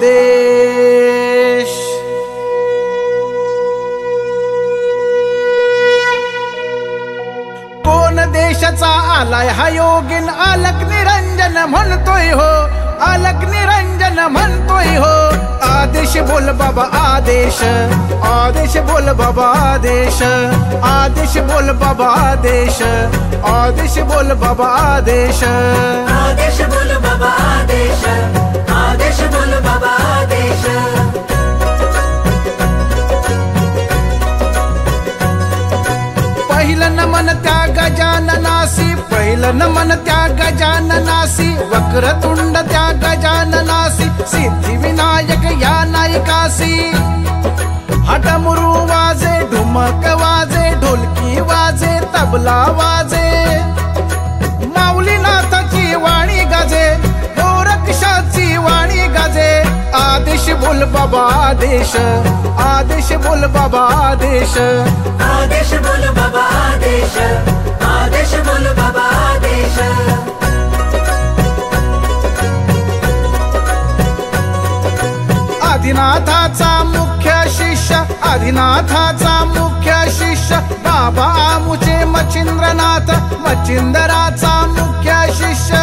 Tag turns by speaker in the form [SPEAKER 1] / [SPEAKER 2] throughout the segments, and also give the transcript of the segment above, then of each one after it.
[SPEAKER 1] देश। कोण देशाचा आलाय हा योगीन, अलक निरंजन म्हणतोय हो, अलक निरंजन म्हणतोय हो। आदेश बोल बाबा आदेश, आदेश बोल बाबा आदेश, आदेश बोल बाबा आदेश, आदेश बोल बाबा आदेश,
[SPEAKER 2] आदेश बोल बाबा आदेश, आदेश बोल बाबा आदेश।
[SPEAKER 1] पहिलं नमन त्या गजाननासी, पहिलं नमन त्या गजाननासी, वक्रतुंड त्या गजाननासी, सिद्धिविनायक या नायकासी। हठमुरू वाजे, ढुमक वाजे, ढोलकी वाजे, तबला वाजे, माऊलीनाथाची वाणी गाजे, गोरक्षाची वाणी गाजे। आदेश बोल बाबा आदेश, आदेश बोल बाबा आदेश,
[SPEAKER 2] आदेश बोल बाबा आदेश, आदेश बोल बाबा आदेश।
[SPEAKER 1] आदिनाथाचा मुख्य शिष्य, आदिनाथाचा मुख्य शिष्य, बाबा आमुचे मच्छिंद्रनाथ, मच्छिंदराचा मुख्य शिष्य।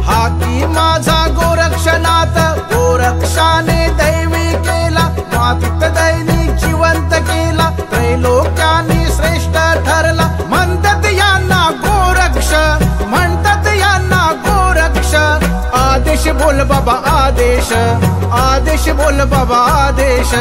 [SPEAKER 1] हाकी माझा गोरक्षनाथ, गोरक्षाने दैवी केला, मातीत दैनी जिवंत केला, त्रैलोक्यानी श्रेष्ठ ठरला। म्हणतात यांना गोरक्ष, म्हणतात यांना गोरक्ष। आदेश बोल बाबा आदेश, आदेश बोल बाबा आदेश।